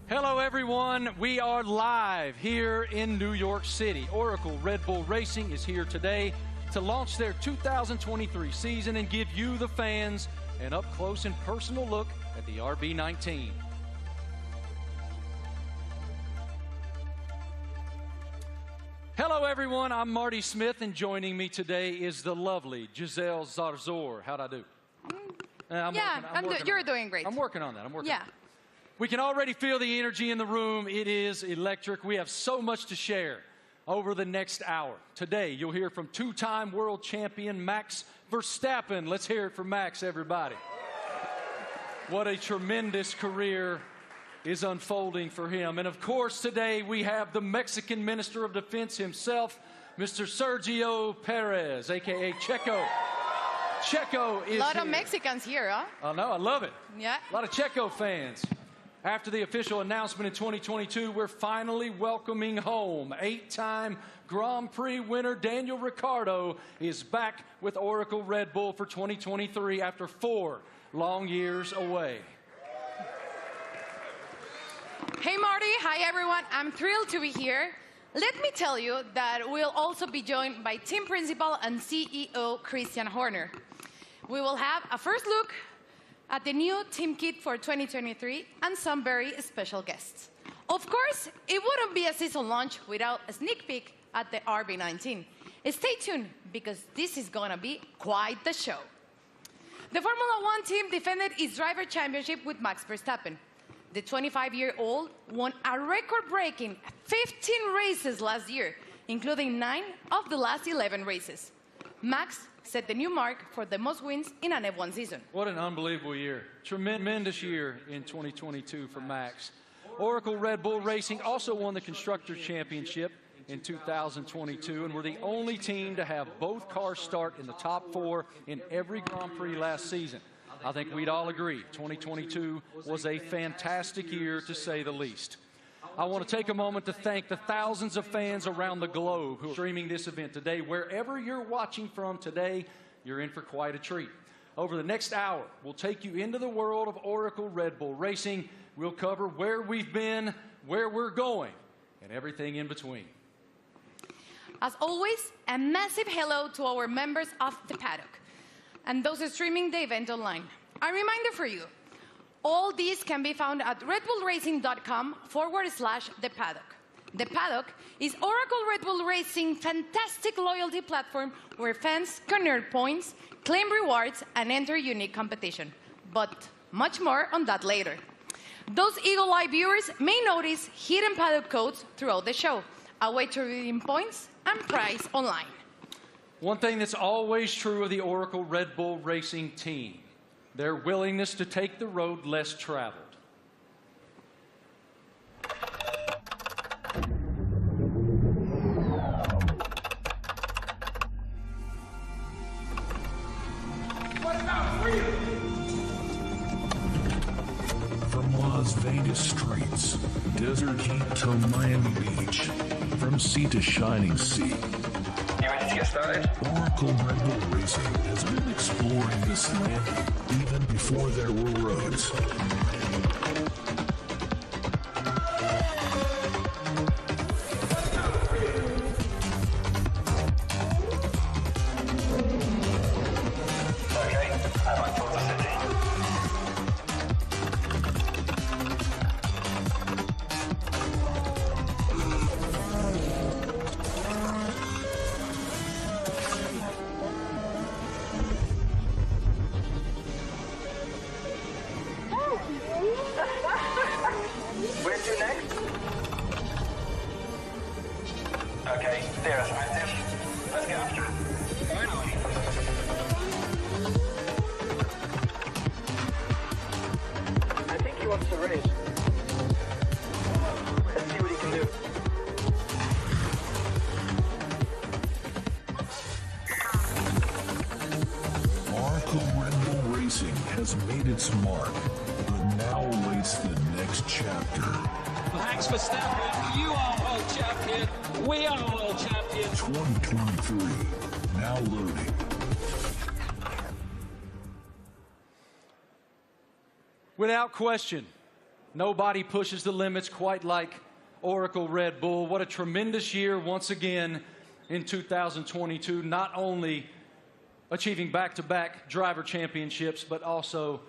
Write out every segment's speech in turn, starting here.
Hello, everyone. We are live here in New York City. Oracle Red Bull Racing is here today to launch their 2023 season and give you, the fans, an up-close and personal look at the RB19. Hello, everyone. I'm Marty Smith, and joining me today is the lovely Giselle Zarzor. How'd I do? You're doing great. I'm working on that. I'm working. Yeah. We can already feel the energy in the room. It is electric. We have so much to share over the next hour. Today, you'll hear from two-time world champion Max Verstappen. Let's hear it from Max, everybody. What a tremendous career is unfolding for him. And of course, today we have the Mexican Minister of Defense himself, Mr. Sergio Perez, a.k.a. Checo. Checo is here. A lot of Mexicans here, huh? I know, I love it. Yeah. A lot of Checo fans. After the official announcement in 2022, we're finally welcoming home. 8-time Grand Prix winner Daniel Ricciardo is back with Oracle Red Bull for 2023 after 4 long years away. Hey, Marty. Hi, everyone. I'm thrilled to be here. Let me tell you that we'll also be joined by team principal and CEO Christian Horner. We will have a first look at the new team kit for 2023 and some very special guests. Of course, it wouldn't be a season launch without a sneak peek at the RB19. Stay tuned, because this is going to be quite the show. The Formula One team defended its driver championship with Max Verstappen. The 25-year-old won a record-breaking 15 races last year, including 9 of the last 11 races. Max set the new mark for the most wins in an F1 season. What an unbelievable year. Tremendous year in 2022 for Max. Oracle Red Bull Racing also won the Constructors' Championship in 2022, and we're the only team to have both cars start in the top 4 in every Grand Prix last season. I think we'd all agree 2022 was a fantastic year, to say the least. I want to take a moment to thank the thousands of fans around the globe who are streaming this event today. Wherever you're watching from today, you're in for quite a treat. Over the next hour, we'll take you into the world of Oracle Red Bull Racing. We'll cover where we've been, where we're going, and everything in between. As always, a massive hello to our members of the paddock and those streaming the event online. A reminder for you, all these can be found at redbullracing.com/The Paddock. The Paddock is Oracle Red Bull Racing's fantastic loyalty platform where fans can earn points, claim rewards, and enter unique competition. But much more on that later. Those Eagle Eye viewers may notice hidden paddock codes throughout the show, a way to redeem points and prize online. One thing that's always true of the Oracle Red Bull Racing team: their willingness to take the road less traveled. From Las Vegas streets, desert heat to Miami Beach, from sea to shining sea, Get started. Oracle Red Bull Racing has been exploring this land even before there were roads. Okay, I'm on towards the city. Where to next? Okay, there's active. Let's get after it. Finally. I think he wants to race. Let's see what he can do. Oracle Red Bull Racing has made its mark, but now awaits the next chapter. Max Verstappen, you are world champion. We are world champion. 2023, now loading. Without question, Nobody pushes the limits quite like Oracle Red Bull. What a tremendous year once again in 2022, not only achieving back-to-back driver championships, but also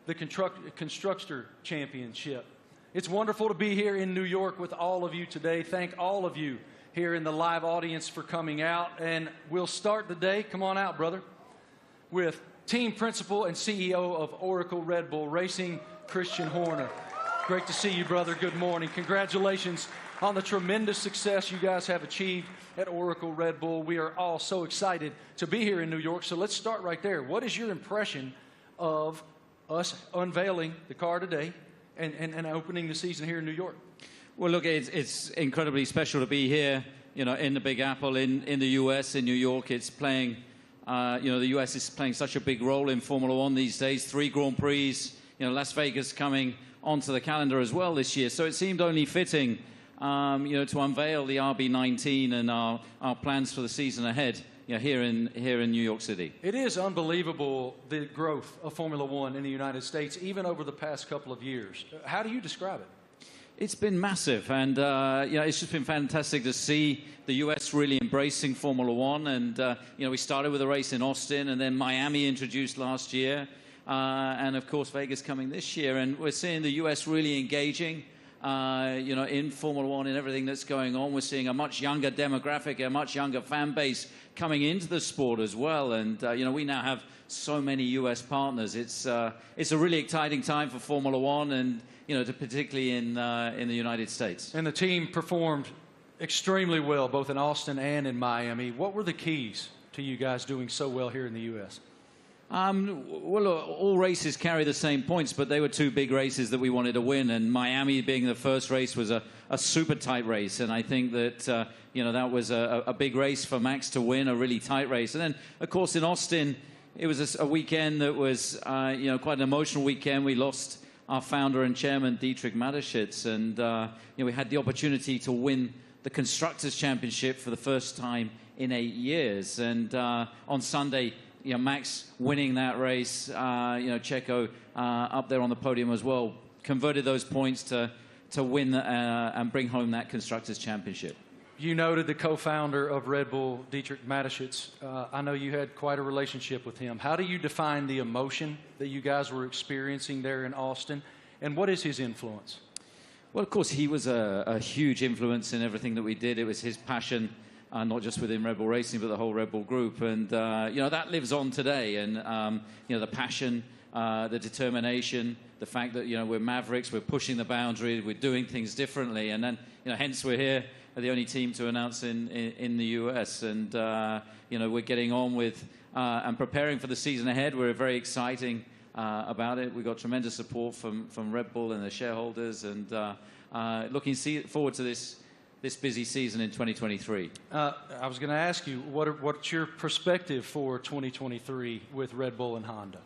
the Constructor Championship. It's wonderful to be here in New York with all of you today. Thank all of you here in the live audience for coming out. And we'll start the day, come on out, brother, with team principal and CEO of Oracle Red Bull Racing, Christian Horner. Great to see you, brother. Good morning. Congratulations on the tremendous success you guys have achieved at Oracle Red Bull. We are all so excited to be here in New York. So let's start right there. What is your impression of us unveiling the car today and opening the season here in New York? Well, look, it's incredibly special to be here, you know, in the Big Apple, in the U.S., in New York. It's playing, the U.S. is playing such a big role in Formula One these days. 3 Grand Prix, Las Vegas coming onto the calendar as well this year. So it seemed only fitting, to unveil the RB19 and our plans for the season ahead, here in New York City. It is unbelievable, the growth of Formula One in the United States, even over the past couple of years. How do you describe it? It's been massive, and it's just been fantastic to see the U.S. really embracing Formula One. And we started with a race in Austin, and then Miami introduced last year, and of course Vegas coming this year. And we're seeing the U.S. really engaging, in Formula One and everything that's going on. We're seeing a much younger demographic, a much younger fan base coming into the sport as well. And we now have so many U.S. partners. It's a really exciting time for Formula One, and particularly in the United States. And the team performed extremely well, both in Austin and in Miami. What were the keys to you guys doing so well here in the U.S.? Well, all races carry the same points, but they were 2 big races that we wanted to win. And Miami being the first race was a super tight race. And I think that, that was a big race for Max to win, a really tight race. And then, of course, in Austin, it was a weekend that was, quite an emotional weekend. We lost our founder and chairman, Dietrich Mateschitz. And, we had the opportunity to win the Constructors' Championship for the first time in 8 years. And on Sunday, Max winning that race, Checo up there on the podium as well, converted those points to win and bring home that Constructors' Championship. You noted the co-founder of Red Bull, Dietrich Mateschitz. I know you had quite a relationship with him. How do you define the emotion that you guys were experiencing there in Austin, and what is his influence? Well, of course, he was a huge influence in everything that we did. It was his passion, not just within Red Bull Racing, but the whole Red Bull group. And, that lives on today. And, the passion, the determination, the fact that, we're Mavericks, we're pushing the boundary, we're doing things differently. And then, hence we're here, the only team to announce in the US. And, we're getting on with and preparing for the season ahead. We're very exciting about it. We've got tremendous support from Red Bull and their shareholders. And looking forward to this busy season in 2023. I was going to ask you, what's your perspective for 2023 with Red Bull and Honda?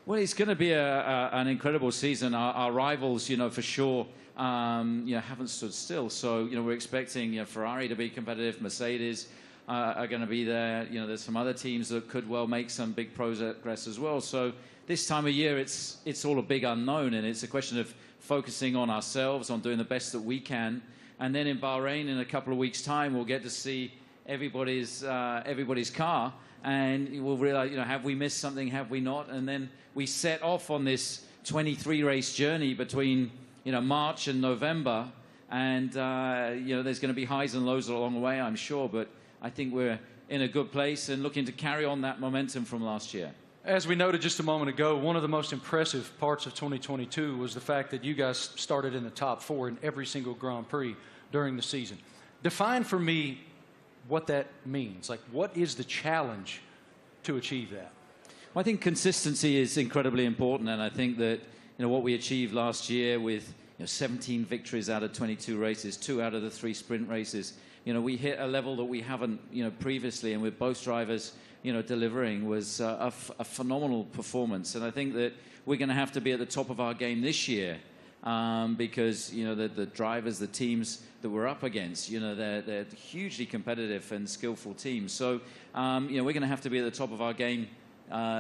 Well, it's going to be an incredible season. Our rivals, for sure, haven't stood still. So, we're expecting Ferrari to be competitive. Mercedes are going to be there. There's some other teams that could well make some big progress as well. So this time of year, it's all a big unknown, and it's a question of focusing on ourselves, on doing the best that we can. And then in Bahrain, in a couple of weeks' time, we'll get to see everybody's car, and we'll realize, have we missed something, have we not? And then we set off on this 23-race journey between, March and November, and there's going to be highs and lows along the way, I'm sure, but I think we're in a good place and looking to carry on that momentum from last year. As we noted just a moment ago, one of the most impressive parts of 2022 was the fact that you guys started in the top 4 in every single Grand Prix during the season. Define for me what that means. Like, what is the challenge to achieve that? Well, I think consistency is incredibly important, and I think that what we achieved last year with 17 victories out of 22 races, 2 out of the 3 sprint races, we hit a level that we haven't previously, and with both drivers delivering was a phenomenal performance. And I think that we're going to have to be at the top of our game this year because, the drivers, the teams that we're up against, they're hugely competitive and skillful teams. So, we're going to have to be at the top of our game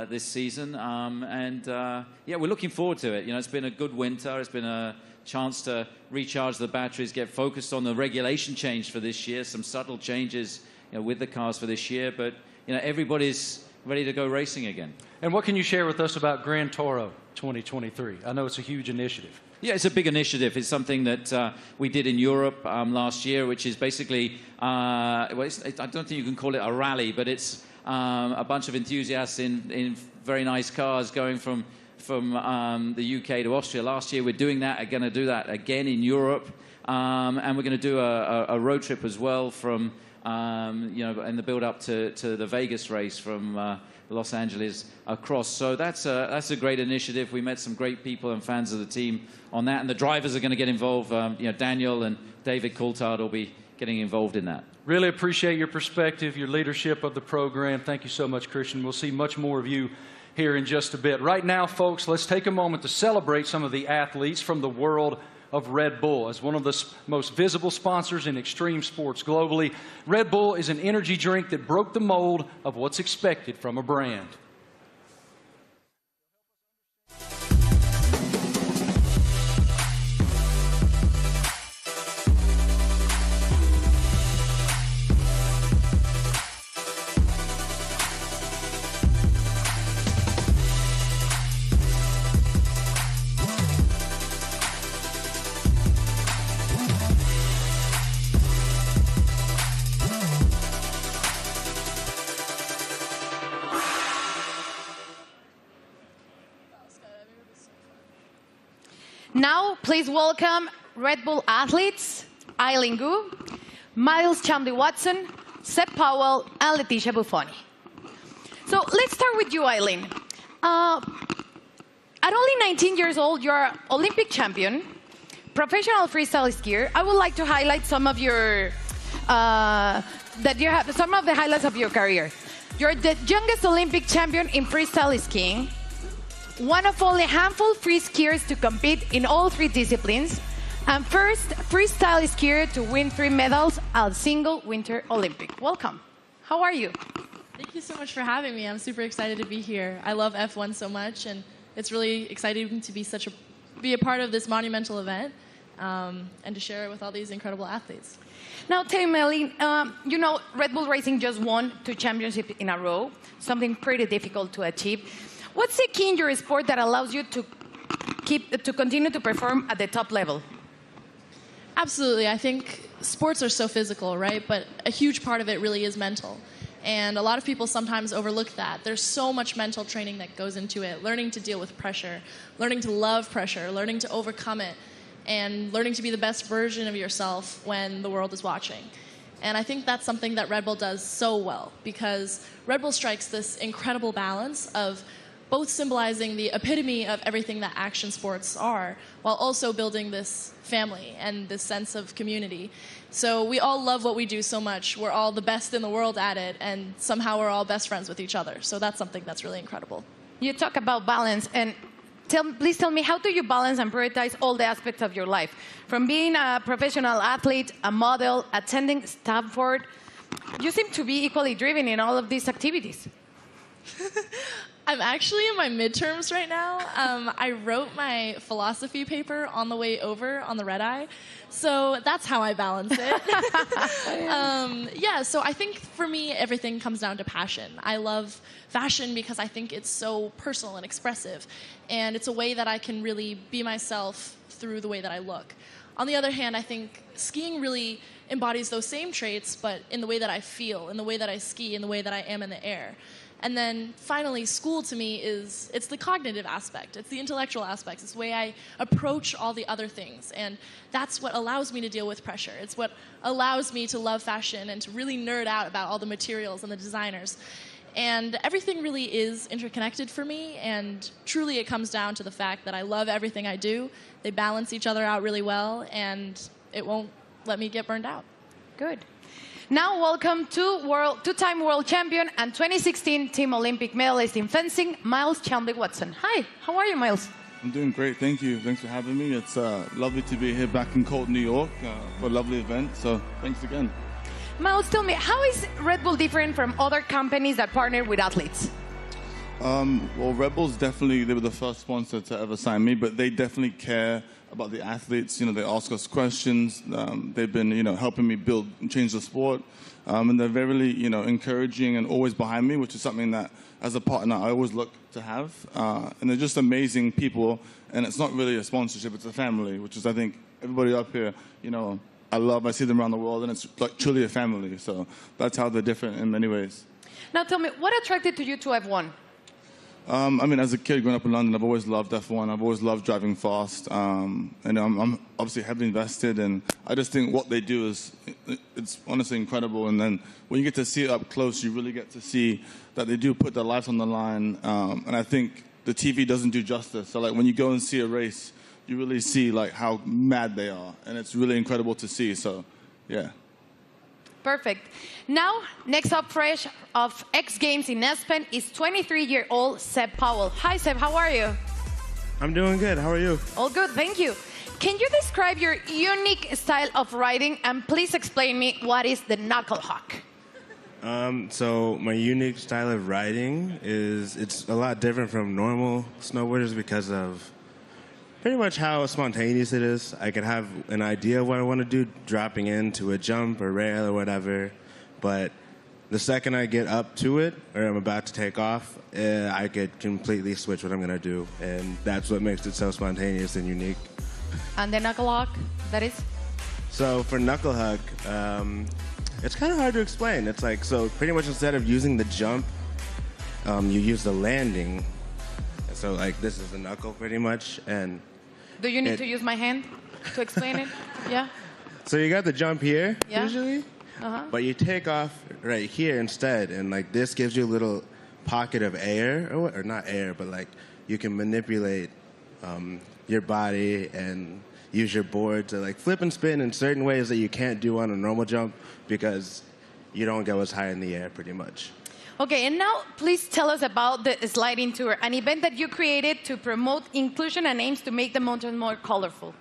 this season. Yeah, we're looking forward to it. You know, it's been a good winter. It's been a chance to recharge the batteries, get focused on the regulation change for this year, some subtle changes, you know, with the cars for this year. But, you know, everybody's ready to go racing again. And what can you share with us about Gran Toro 2023? I know it's a huge initiative. Yeah, it's a big initiative. It's something that we did in Europe last year, which is basically, I don't think you can call it a rally, but it's a bunch of enthusiasts in very nice cars going from the UK to Austria. Last year, we're doing that. We're going to do that again in Europe, and we're going to do a road trip as well from, you know, in the build-up to the Vegas race from Los Angeles across. So that's a great initiative. We met some great people and fans of the team on that, and the drivers are going to get involved. You know, Daniel and David Coulthard will be getting involved in that. Really appreciate your perspective, your leadership of the program. Thank you so much, Christian. We'll see much more of you here in just a bit. Right now, folks, let's take a moment to celebrate some of the athletes from the world of Red Bull. As one of the most visible sponsors in extreme sports globally, Red Bull is an energy drink that broke the mold of what's expected from a brand. Now, please welcome Red Bull athletes, Eileen Gu, Miles Chamley-Watson, Seb Powell, and Leticia Buffoni. So let's start with you, Eileen. At only 19 years old, you're an Olympic champion, professional freestyle skier. I would like to highlight some of your some of the highlights of your career. You're the youngest Olympic champion in freestyle skiing, one of only a handful of free skiers to compete in all 3 disciplines, and first freestyle skier to win 3 medals at a single Winter Olympic. Welcome. How are you? Thank you so much for having me. I'm super excited to be here. I love F1 so much, and it's really exciting to be a part of this monumental event and to share it with all these incredible athletes. Now, tell me, Eileen, you know, Red Bull Racing just won 2 championships in a row, something pretty difficult to achieve. What's the key in your sport that allows you to continue to perform at the top level? Absolutely. I think sports are so physical, right? But a huge part of it really is mental. And a lot of people sometimes overlook that. There's so much mental training that goes into it, learning to deal with pressure, learning to love pressure, learning to overcome it, and learning to be the best version of yourself when the world is watching. And I think that's something that Red Bull does so well, because Red Bull strikes this incredible balance of both symbolizing the epitome of everything that action sports are, while also building this family and this sense of community. So we all love what we do so much. We're all the best in the world at it, and somehow we're all best friends with each other. So that's something that's really incredible. You talk about balance, and please tell me, how do you balance and prioritize all the aspects of your life? From being a professional athlete, a model, attending Stanford, you seem to be equally driven in all of these activities. I'm actually in my midterms right now. I wrote my philosophy paper on the way over on the red eye, so that's how I balance it. Yeah, so I think for me, everything comes down to passion. I love fashion because I think it's so personal and expressive, and it's a way that I can really be myself through the way that I look. On the other hand, I think skiing really embodies those same traits, but in the way that I feel, in the way that I ski, in the way that I am in the air. And then finally, school to me it's the cognitive aspect, it's the intellectual aspects, it's the way I approach all the other things. And that's what allows me to deal with pressure. It's what allows me to love fashion and to really nerd out about all the materials and the designers. And everything really is interconnected for me, and truly it comes down to the fact that I love everything I do. They balance each other out really well, and it won't let me get burned out. Good. Now, welcome to two-time world champion and 2016 Team Olympic medalist in fencing, Miles Chamley-Watson. Hi, how are you, Miles? I'm doing great, thank you. Thanks for having me. It's lovely to be here back in cold New York for a lovely event, so thanks again. Miles, tell me, how is Red Bull different from other companies that partner with athletes? Well, Red Bulls definitely, they were the first sponsor to ever sign me, but they definitely care about the athletes. You know, they ask us questions. They've been, helping me build and change the sport. And they're very, encouraging and always behind me, which is something that, as a partner, I always look to have. And they're just amazing people. And it's not really a sponsorship, it's a family, which is, I think, everybody up here, I see them around the world, and it's like truly a family. So that's how they're different in many ways. Now tell me, what attracted you to F1? As a kid growing up in London, I've always loved F1. I've always loved driving fast. And I'm obviously heavily invested, and I just think what they do it's honestly incredible. And then when you get to see it up close, you really get to see that they do put their lives on the line. And I think the TV doesn't do justice. So like when you go and see a race, you really see like how mad they are. And it's really incredible to see. So, yeah. Perfect. Now, next up fresh of X Games in Aspen is 23-year-old Seb Powell. Hi, Seb. How are you? I'm doing good. How are you? All good. Thank you. Can you describe your unique style of riding, and please explain me what is the knuckle hawk? So my unique style of riding it's a lot different from normal snowboarders because of pretty much how spontaneous it is. I can have an idea of what I want to do, dropping into a jump or rail or whatever, but the second I get up to it, or I'm about to take off, I could completely switch what I'm going to do, and that's what makes it so spontaneous and unique. And the knuckle hawk, that is? So for knuckle hug, it's kind of hard to explain. It's like, so pretty much instead of using the jump, you use the landing. So like this is the knuckle pretty much, and do you need to use my hand to explain it? Yeah. So you got the jump here, yeah. Usually, but you take off right here instead, and like this gives you a little pocket of air, or not air, but like you can manipulate your body and use your board to like flip and spin in certain ways that you can't do on a normal jump because you don't go as high in the air pretty much. Okay, and now please tell us about the Sliding Tour, an event that you created to promote inclusion and aims to make the mountain more colorful.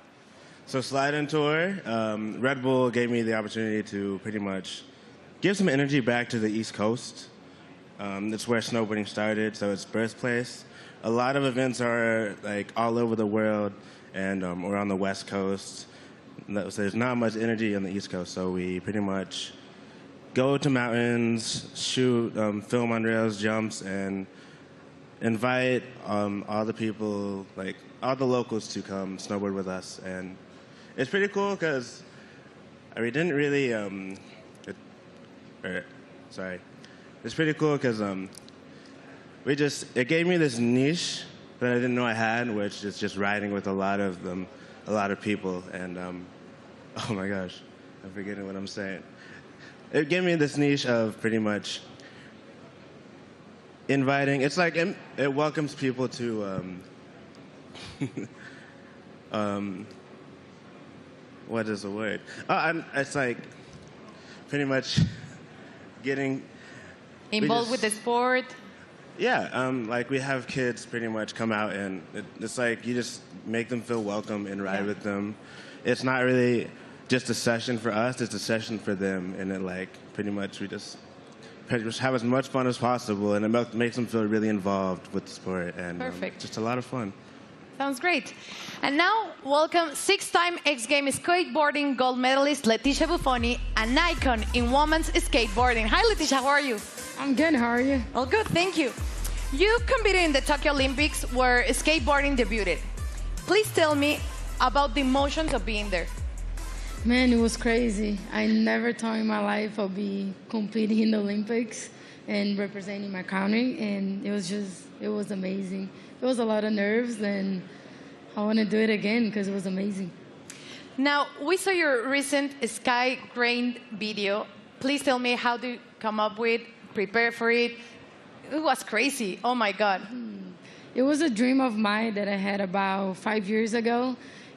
So Sliding Tour, Red Bull gave me the opportunity to pretty much give some energy back to the East Coast. That's where snowboarding started, so it's birthplace. A lot of events are like all over the world, and we're on the West Coast. So there's not much energy on the East Coast, so we pretty much go to mountains, shoot, film on rails, jumps, and invite all the people, like all the locals, to come snowboard with us. And it's pretty cool because we didn't really. It's pretty cool because it gave me this niche that I didn't know I had, which is just riding with a lot of people. And oh my gosh, I'm forgetting what I'm saying. It gave me this niche of pretty much inviting. It's like it welcomes people to what is the word? It's like pretty much getting involved with the sport. Yeah, like we have kids pretty much come out, and it's like you just make them feel welcome and ride with them. It's not really just a session for us, it's a session for them, and then like pretty much we just have as much fun as possible, and it makes them feel really involved with the sport, and just a lot of fun. Sounds great. And now, welcome 6-time X Games skateboarding gold medalist Leticia Buffoni, an icon in women's skateboarding. Hi, Leticia, how are you? I'm good, how are you? All good, thank you. You competed in the Tokyo Olympics where skateboarding debuted. Please tell me about the emotions of being there. Man, it was crazy. I never thought in my life I'd be competing in the Olympics and representing my country, and it was amazing. It was a lot of nerves, and I want to do it again because it was amazing. Now, we saw your recent Sky Grind video. Please tell me how to come up with, prepare for it. It was crazy. Oh, my God. It was a dream of mine that I had about 5 years ago,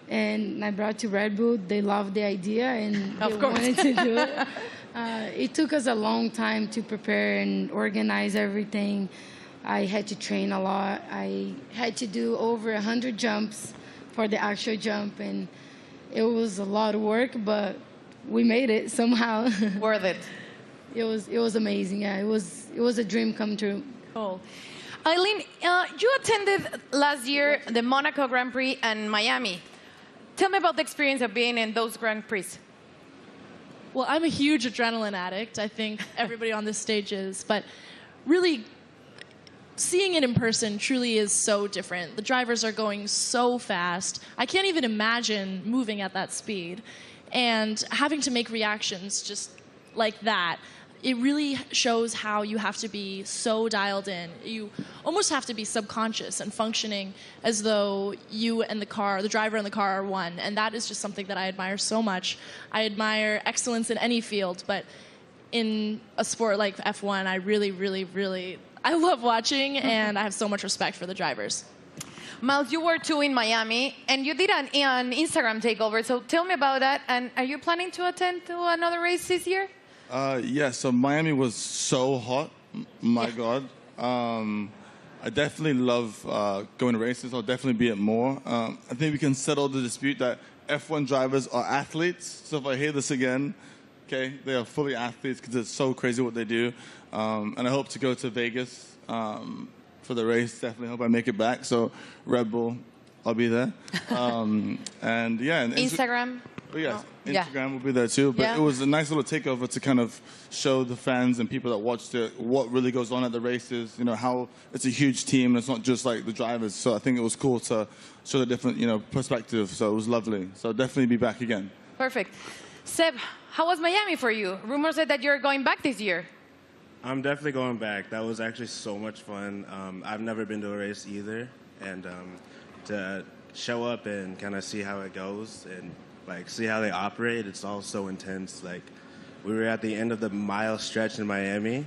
and I brought to Red Bull. They loved the idea, and they wanted to do it. It took us a long time to prepare and organize everything. I had to train a lot. I had to do over 100 jumps for the actual jump, and it was a lot of work, but we made it somehow. Worth it. It was amazing. Yeah, it was a dream come true. Cool. Eileen, you attended last year the Monaco Grand Prix and Miami. Tell me about the experience of being in those Grand Prix. Well, I'm a huge adrenaline addict. I think everybody on this stage is. But really, seeing it in person truly is so different. The drivers are going so fast. I can't even imagine moving at that speed. And having to make reactions just like that, it really shows how you have to be so dialed in. You almost have to be subconscious and functioning as though you and the car, the driver and the car are one. And that is just something that I admire so much. I admire excellence in any field, but in a sport like F1, I really, I love watching, and I have so much respect for the drivers. Miles, you were too in Miami, and you did an Instagram takeover. So tell me about that. And are you planning to attend to another race this year? Yeah, so Miami was so hot. My God. I definitely love going to races. I'll definitely be at more. I think we can settle the dispute that F1 drivers are athletes. So if I hear this again, okay, they are fully athletes because it's so crazy what they do. And I hope to go to Vegas for the race. Definitely hope I make it back. So Red Bull, I'll be there. And yeah. And Instagram? But yes, Instagram will be there too. But it was a nice little takeover to kind of show the fans and people that watched it what really goes on at the races. You know, how it's a huge team and it's not just like the drivers. So I think it was cool to show the different, perspective. So it was lovely. So definitely be back again. Perfect. Seb, how was Miami for you? Rumors said that you're going back this year. I'm definitely going back. That was actually so much fun. I've never been to a race either. And to show up and kind of see how it goes and see how they operate, it's all so intense. We were at the end of the mile stretch in Miami,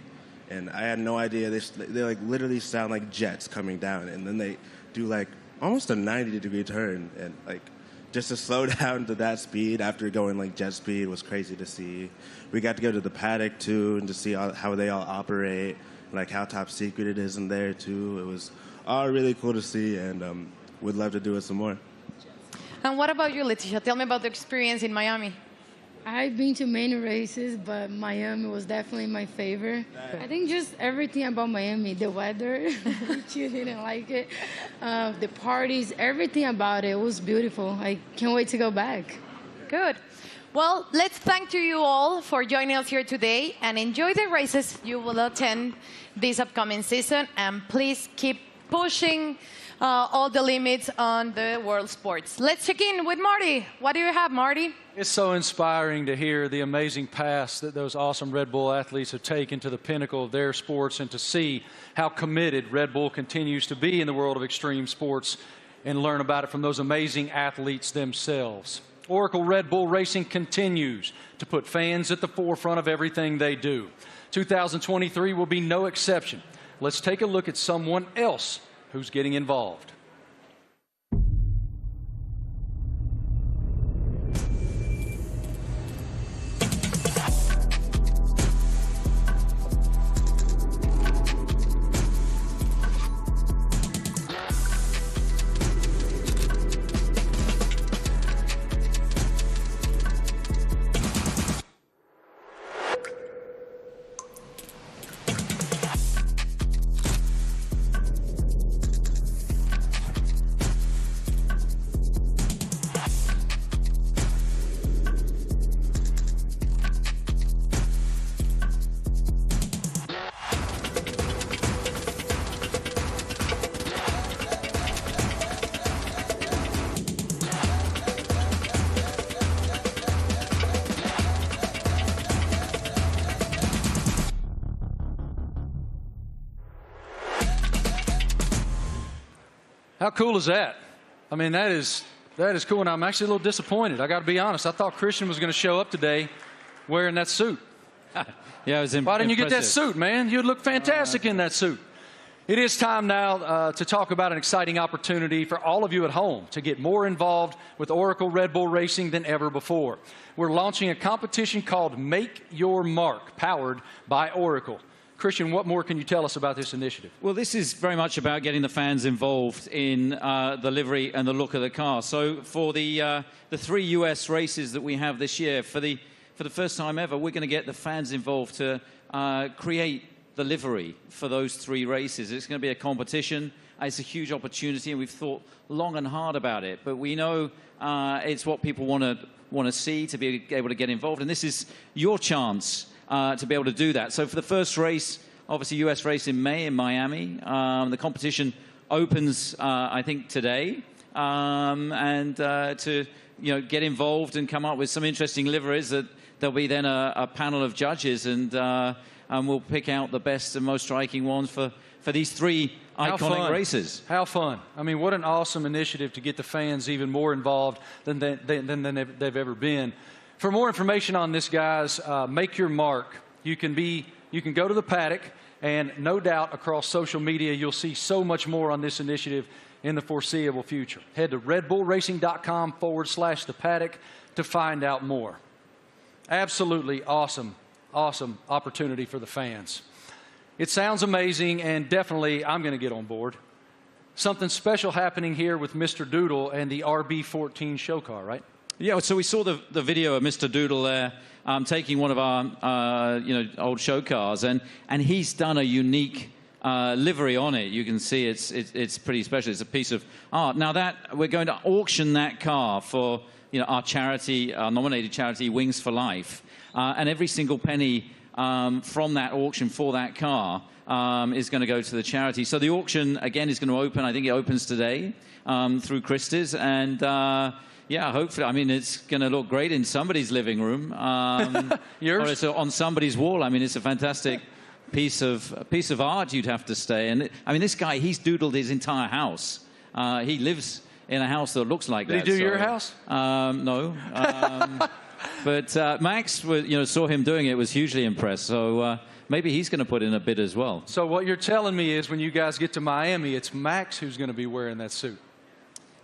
and I had no idea. They literally sound like jets coming down, and then they do almost a 90-degree turn, and just to slow down to that speed after going jet speed was crazy to see. We got to go to the paddock too, and to see how they all operate, how top secret it is in there too. It was all really cool to see, and would love to do it some more. And what about you, Leticia? Tell me about the experience in Miami. I've been to many races, but Miami was definitely my favorite. I think just everything about Miami, the weather, which you didn't like it, the parties, everything about it was beautiful. I can't wait to go back. Good. Well, let's thank you all for joining us here today and enjoy the races you will attend this upcoming season. And please keep pushing all the limits on the world sports. Let's check in with Marty. What do you have, Marty? It's so inspiring to hear the amazing paths that those awesome Red Bull athletes have taken to the pinnacle of their sports, and to see how committed Red Bull continues to be in the world of extreme sports and learn about it from those amazing athletes themselves. Oracle Red Bull Racing continues to put fans at the forefront of everything they do. 2023 will be no exception. Let's take a look at someone else who's getting involved. How cool is that? I mean, that is cool, and I'm actually a little disappointed. I got to be honest. I thought Christian was going to show up today wearing that suit. Yeah, it was Why didn't you get that suit, man? You'd look fantastic in that suit. It is time now to talk about an exciting opportunity for all of you at home to get more involved with Oracle Red Bull Racing than ever before. We're launching a competition called Make Your Mark, powered by Oracle. Christian, what more can you tell us about this initiative? Well, this is very much about getting the fans involved in the livery and the look of the car. So for the 3 US races that we have this year, for the first time ever, we're going to get the fans involved to create the livery for those 3 races. It's going to be a competition. It's a huge opportunity, and we've thought long and hard about it. But we know it's what people want to see, to be able to get involved. And this is your chance to be able to do that. So for the first race, obviously US race in May in Miami, the competition opens, I think, today. And to get involved and come up with some interesting liveries, that there'll be then a panel of judges, and we'll pick out the best and most striking ones for these 3 iconic races. How fun. I mean, what an awesome initiative to get the fans even more involved than they've ever been. For more information on this, guys, make your mark. You can go to the paddock, and no doubt across social media you'll see so much more on this initiative in the foreseeable future. Head to redbullracing.com/the paddock to find out more. Absolutely awesome opportunity for the fans. It sounds amazing, and definitely I'm going to get on board. Something special happening here with Mr. Doodle and the RB14 show car, right? Yeah, so we saw the video of Mr. Doodle there taking one of our old show cars, and he's done a unique livery on it. You can see it's pretty special. It's a piece of art. Now that we're going to auction that car for our charity, our nominated charity, Wings for Life, and every single penny from that auction for that car is going to go to the charity. So the auction again is going to open. I think it opens today through Christie's, and yeah, hopefully. I mean, it's going to look great in somebody's living room. Yours? Or it's on somebody's wall. I mean, it's a fantastic piece of art. You'd have to say. And I mean, this guy, he's doodled his entire house. He lives in a house that looks like that. Did he do your house? No. But Max, saw him doing it, was hugely impressed. So maybe he's going to put in a bid as well. So what you're telling me is, when you guys get to Miami, it's Max who's going to be wearing that suit.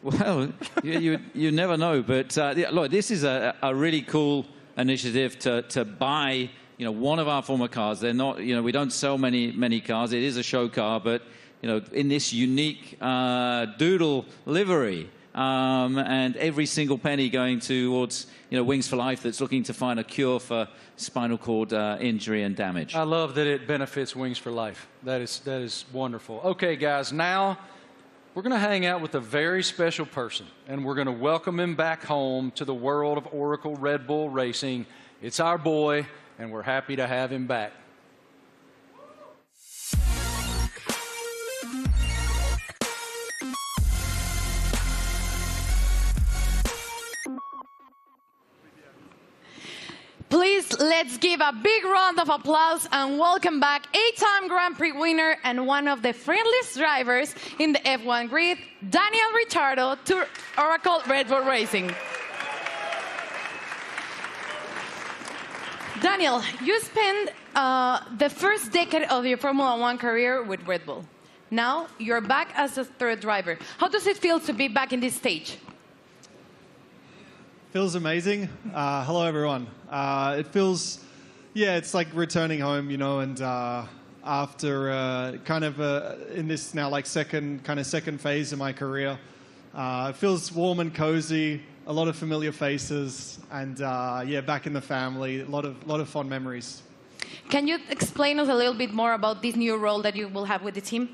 Well, you never know. But look, this is a really cool initiative to buy one of our former cars. They're not, we don't sell many cars. It is a show car, but in this unique Doodle livery. And every single penny going towards Wings for Life, that's looking to find a cure for spinal cord injury and damage. I love that it benefits Wings for Life. That is wonderful. Okay, guys, now we're going to hang out with a very special person, and we're going to welcome him back home to the world of Oracle Red Bull Racing. It's our boy, and we're happy to have him back. Please, let's give a big round of applause and welcome back 8-time Grand Prix winner and one of the friendliest drivers in the F1 grid, Daniel Ricciardo, to Oracle Red Bull Racing. Daniel, you spent the first decade of your Formula One career with Red Bull. Now you're back as a third driver. How does it feel to be back in this stage? Feels amazing. Hello, everyone. It feels, it's like returning home, and after in this now like second phase of my career, it feels warm and cozy, a lot of familiar faces, and back in the family, a lot of fond memories. Can you explain us a little bit more about this new role that you will have with the team?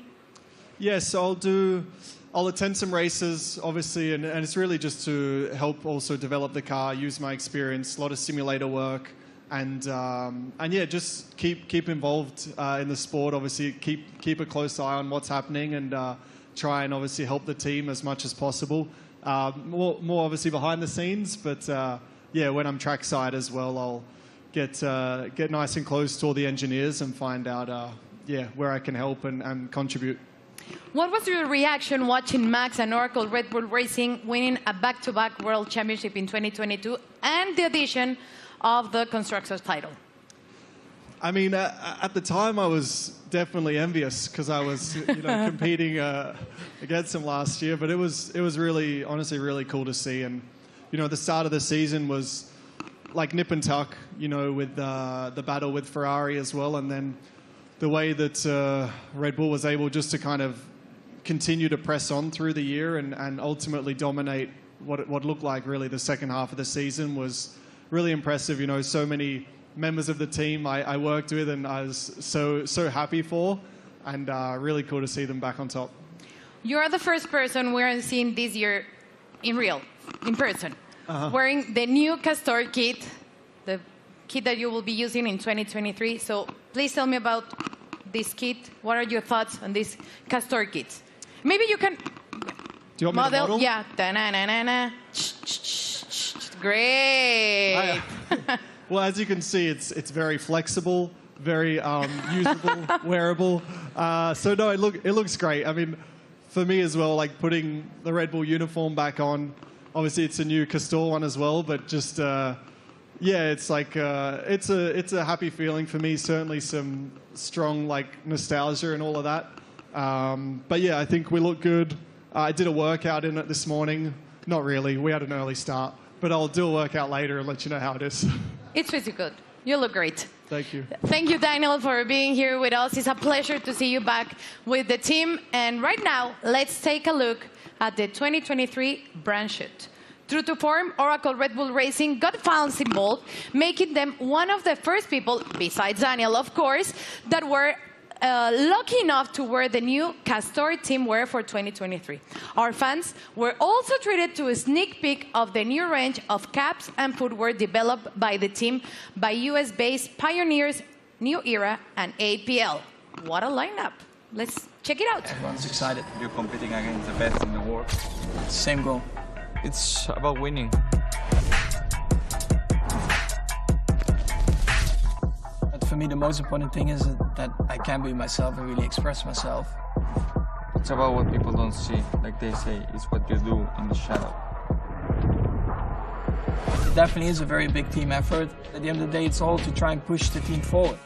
Yes, I'll attend some races, obviously, and it's really just to help also develop the car, use my experience, a lot of simulator work, and just keep involved in the sport. Obviously, keep a close eye on what's happening, and try and obviously help the team as much as possible. More obviously behind the scenes, but when I'm trackside as well, I'll get nice and close to all the engineers and find out where I can help and contribute. What was your reaction watching Max and Oracle Red Bull Racing winning a back-to-back World Championship in 2022 and the addition of the Constructors title? I mean, at the time, I was definitely envious because I was competing against them last year. But it was really, honestly, really cool to see. And the start of the season was like nip and tuck, with the battle with Ferrari as well, and then the way that Red Bull was able just to kind of continue to press on through the year and ultimately dominate what looked like really the second half of the season was really impressive. So many members of the team I worked with and I was so happy for, and really cool to see them back on top. You are the first person we're seeing this year in person, wearing the new Castor kit, the kit that you will be using in 2023. So please tell me about this kit. What are your thoughts on this Castor kit? Maybe you can Do you want me to model? Yeah. Da-na-na-na-na. Great. Well, as you can see, it's very flexible, very usable, wearable. So no, it looks great. I mean, for me as well, like putting the Red Bull uniform back on. Obviously, it's a new Castor one as well, but just yeah, it's like it's a happy feeling for me. Certainly, some strong like nostalgia and all of that. But yeah, I think we look good. I did a workout in it this morning. Not really. We had an early start, but I'll do a workout later and let you know how it is. It's pretty good. You look great. Thank you. Thank you, Daniel, for being here with us. It's a pleasure to see you back with the team. And right now, let's take a look at the 2023 brand shoot. True to form, Oracle Red Bull Racing got fans involved, making them one of the first people, besides Daniel, of course, that were lucky enough to wear the new Castor team wear for 2023. Our fans were also treated to a sneak peek of the new range of caps and footwear developed by the team by US-based pioneers New Era and APL. What a lineup. Let's check it out. Everyone's excited. You're competing against the best in the world. Same goal. It's about winning. But for me, the most important thing is that I can be myself and really express myself. It's about what people don't see. Like they say, it's what you do in the shadow. It definitely is a very big team effort. At the end of the day, it's all to try and push the team forward.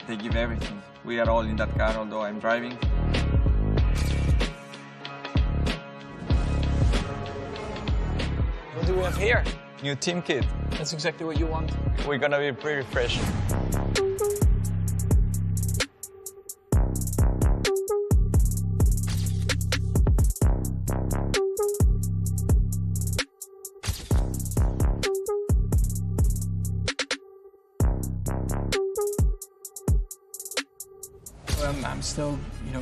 They give everything. We are all in that car, although I'm driving. What do we have here? New team kit. That's exactly what you want. We're gonna be pretty fresh. I'm still,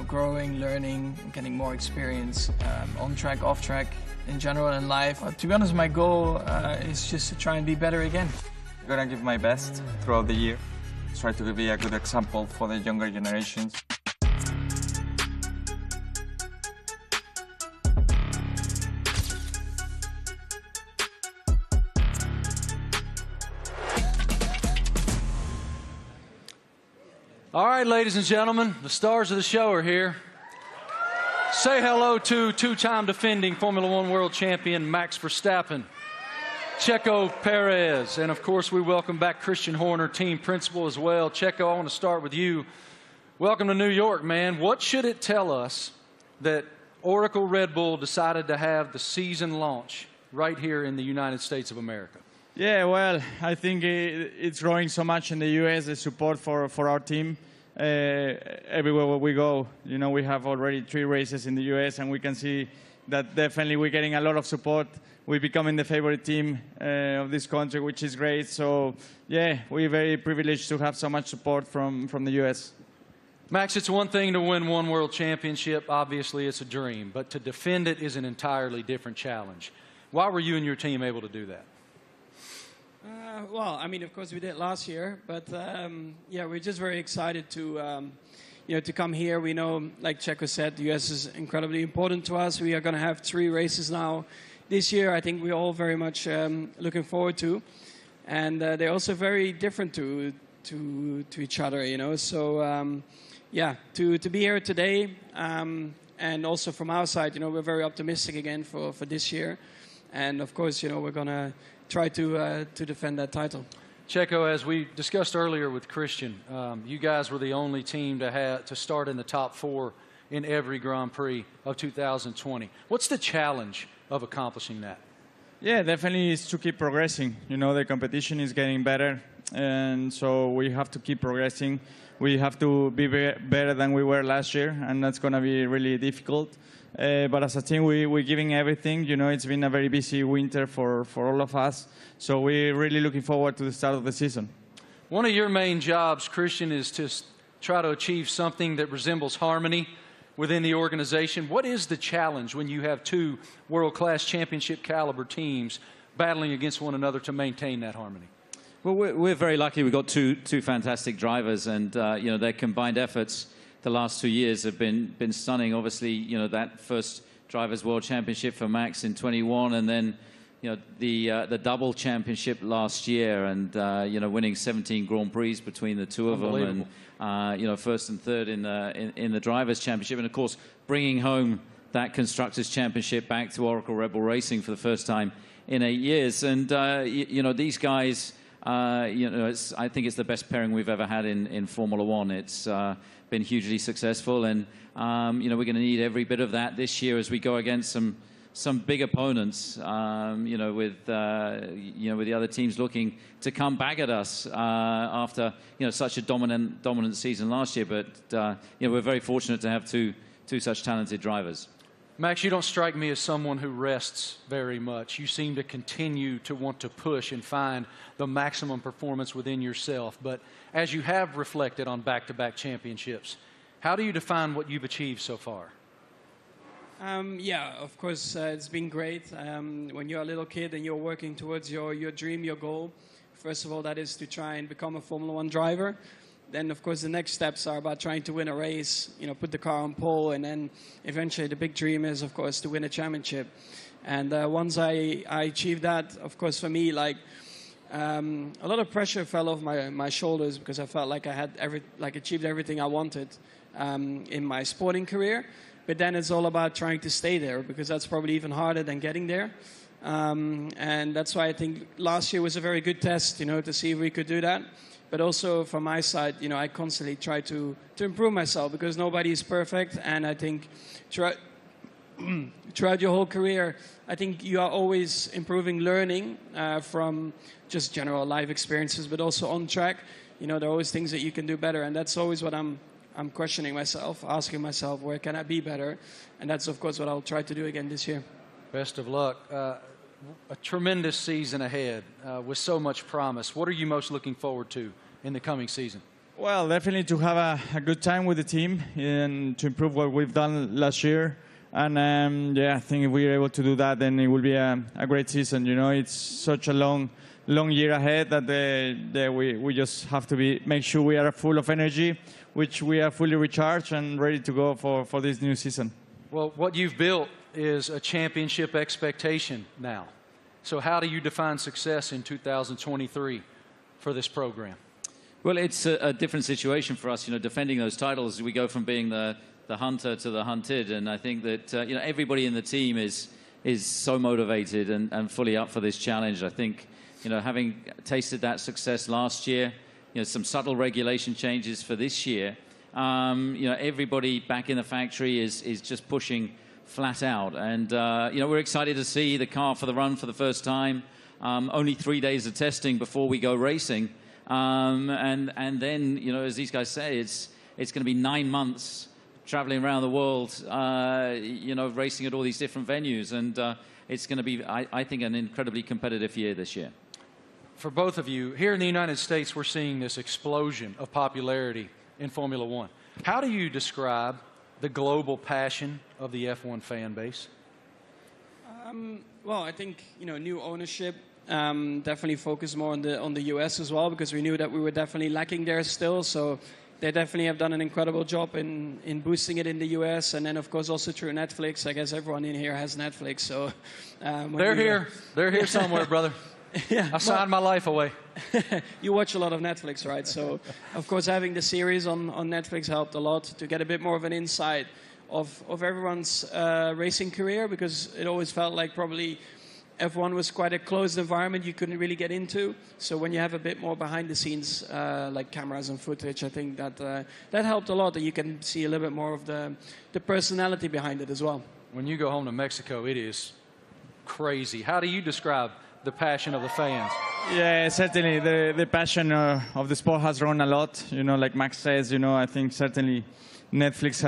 growing, learning, getting more experience on track, off track, in general in life. To be honest, my goal is just to try and be better again. I'm gonna give my best throughout the year. Try to be a good example for the younger generations. All right, ladies and gentlemen, the stars of the show are here. Say hello to two-time defending Formula One world champion Max Verstappen, Checo Perez, and of course we welcome back Christian Horner, team principal as well. Checo, I want to start with you. Welcome to New York, man. What should it tell us that Oracle Red Bull decided to have the season launch right here in the United States of America? Yeah, well, I think it's growing so much in the U.S., the support for our team. Everywhere where we go, we have already 3 races in the U.S., and we can see that definitely we're getting a lot of support. We're becoming the favorite team of this country, which is great. So, yeah, we're very privileged to have so much support from the U.S. Max, it's one thing to win one world championship. Obviously, it's a dream. But to defend it is an entirely different challenge. Why were you and your team able to do that? Well, I mean, of course we did last year, but yeah, we're just very excited to, to come here. We know, like Checo said, the US is incredibly important to us. We are going to have 3 races now this year. I think we're all very much looking forward to, and they're also very different to each other, So, yeah, to be here today, and also from our side, we're very optimistic again for this year, and of course, we're going to try to defend that title. Checo, as we discussed earlier with Christian, you guys were the only team to start in the top 4 in every Grand Prix of 2020. What's the challenge of accomplishing that? Yeah, definitely is to keep progressing. The competition is getting better, and so we have to keep progressing. We have to be better than we were last year, and that's going to be really difficult. But as a team, we're giving everything. It's been a very busy winter for all of us. So we're really looking forward to the start of the season. One of your main jobs, Christian, is to try to achieve something that resembles harmony within the organization. What is the challenge when you have two world-class championship caliber teams battling against one another to maintain that harmony? Well, we're very lucky. We've got two fantastic drivers, and you know, their combined efforts the last 2 years have been stunning. Obviously, you know, that first Drivers' World Championship for Max in 21, and then you know the double championship last year, and you know, winning 17 Grand Prix between the two of them, and you know, first and third in the Drivers' Championship, and of course bringing home that Constructors' Championship back to Oracle Red Bull Racing for the first time in 8 years. And you know, these guys, you know, I think it's the best pairing we've ever had in Formula One. It's been hugely successful, and you know, we're going to need every bit of that this year as we go against some big opponents, you know, with the other teams looking to come back at us after, you know, such a dominant season last year. But you know, we're very fortunate to have two such talented drivers. Max, you don't strike me as someone who rests very much. You seem to continue to want to push and find the maximum performance within yourself. But as you have reflected on back-to-back championships, how do you define what you've achieved so far? Yeah, of course, it's been great. When you're a little kid and you're working towards your dream, your goal, first of all, that is to try and become a Formula One driver. Then, of course, the next steps are about trying to win a race, you know, put the car on pole, and then eventually the big dream is, of course, to win a championship. And once I achieved that, of course, for me, like, a lot of pressure fell off my shoulders because I felt like I had achieved everything I wanted in my sporting career. But then it's all about trying to stay there, because that's probably even harder than getting there. And that's why I think last year was a very good test, you know, to see if we could do that. But also from my side, you know, I constantly try to improve myself, because nobody is perfect. And I think throughout your whole career, I think you are always improving, learning from just general life experiences, but also on track. You know, there are always things that you can do better. And that's always what I'm questioning myself, asking myself, where can I be better? And that's, of course, what I'll try to do again this year. Best of luck. A tremendous season ahead with so much promise. What are you most looking forward to in the coming season? Well, definitely to have a good time with the team and to improve what we've done last year. And yeah, I think if we're able to do that, then it will be a great season. You know, it's such a long year ahead that we just have to make sure we are full of energy, which we are fully recharged and ready to go for this new season. Well, what you've built is a championship expectation now. So how do you define success in 2023 for this program? Well, it's a different situation for us, you know, defending those titles. We go from being the hunter to the hunted, and I think that you know, everybody in the team is so motivated and fully up for this challenge. I think, you know, having tasted that success last year, you know, some subtle regulation changes for this year, you know, everybody back in the factory is just pushing flat out. And, you know, we're excited to see the car for the run for the first time. Only 3 days of testing before we go racing. And then, you know, as these guys say, it's going to be 9 months traveling around the world, you know, racing at all these different venues. And it's going to be, I think, an incredibly competitive year this year. For both of you, here in the United States, we're seeing this explosion of popularity in Formula One. How do you describe the global passion of the F1 fan base? Well, I think, you know, new ownership definitely focused more on the US as well, because we knew that we were definitely lacking there still. So they definitely have done an incredible job in boosting it in the US, and then of course also through Netflix. I guess everyone in here has Netflix, so they're here somewhere, brother. Yeah, I signed my life away. You watch a lot of Netflix, right? So, of course, having the series on Netflix helped a lot to get a bit more of an insight of everyone's racing career, because it always felt like probably F1 was quite a closed environment you couldn't really get into. So when you have a bit more behind the scenes, like cameras and footage, I think that helped a lot, that you can see a little bit more of the personality behind it as well. When you go home to Mexico, it is crazy. How do you describe the passion of the fans? Yeah, certainly the passion of the sport has grown a lot. You know, like Max says, you know, I think certainly Netflix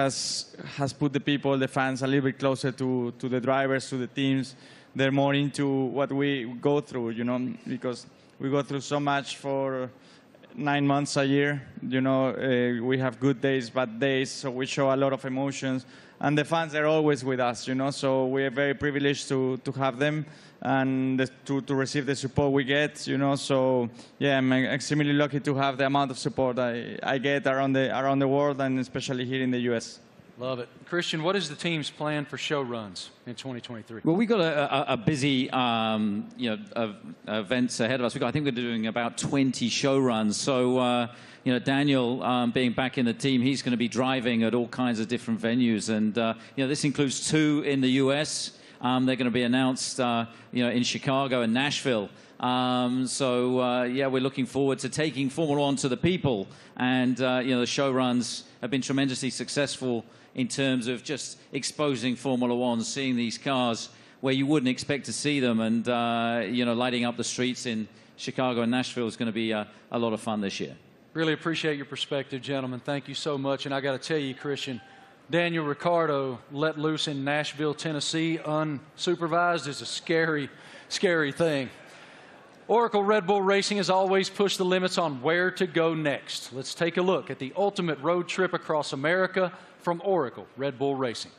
has put the people, the fans, a little bit closer to the drivers, to the teams. They're more into what we go through, you know, because we go through so much for 9 months a year. You know, we have good days, bad days, so we show a lot of emotions. And the fans are always with us, you know, so we are very privileged to have them and to receive the support we get, you know. So, yeah, I'm extremely lucky to have the amount of support I get around the world and especially here in the U.S. Love it. Christian, what is the team's plan for show runs in 2023? Well, we've got a busy events ahead of us. I think we're doing about 20 show runs. So, Daniel being back in the team, he's going to be driving at all kinds of different venues. And, this includes 2 in the U.S. They're going to be announced, in Chicago and Nashville. We're looking forward to taking Formula One to the people. And, the show runs have been tremendously successful in terms of just exposing Formula One, seeing these cars where you wouldn't expect to see them, and lighting up the streets in Chicago and Nashville is going to be a lot of fun this year. Really appreciate your perspective, gentlemen. Thank you so much. And I got to tell you, Christian, Daniel Ricciardo let loose in Nashville, Tennessee, unsupervised is a scary, scary thing. Oracle Red Bull Racing has always pushed the limits on where to go next. Let's take a look at the ultimate road trip across America from Oracle Red Bull Racing.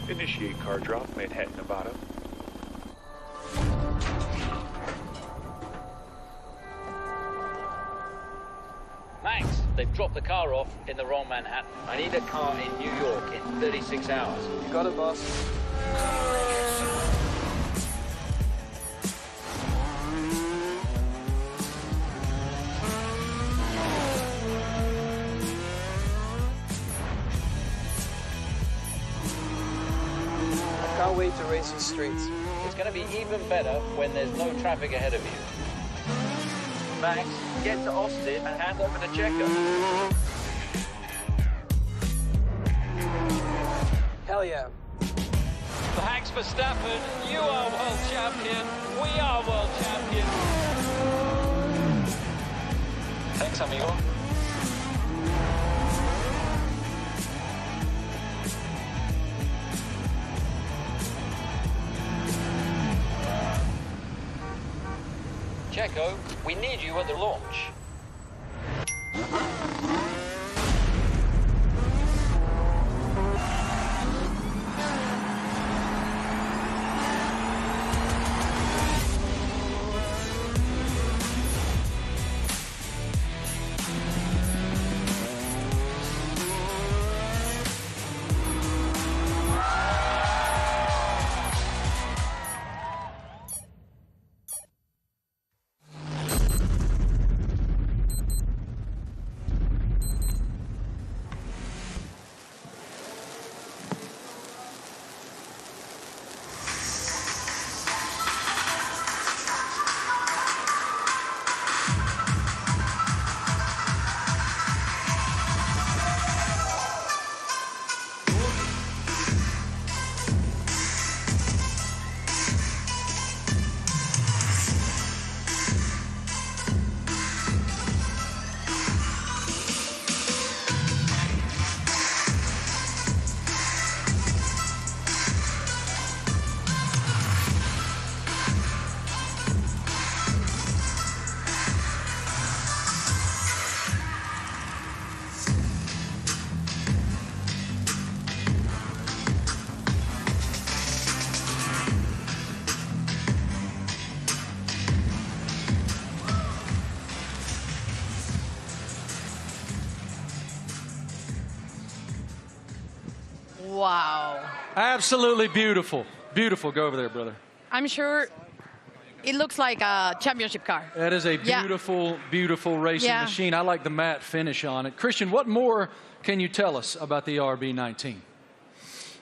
Initiate car drop, Manhattan, Nevada. Max, they've dropped the car off in the wrong Manhattan. I need a car in New York in 36 hours. You got it, boss. Can't wait to race these streets. It's going to be even better when there's no traffic ahead of you. Max, get to Austin and hand over to Checo. Hell yeah. Max Verstappen, you are world champion. We are world champion. Thanks, amigo. Checo, we need you at the launch. Wow. Absolutely beautiful. Beautiful. Go over there, brother. I'm sure it looks like a championship car. That is a beautiful, beautiful racing machine. I like the matte finish on it. Christian, what more can you tell us about the RB19?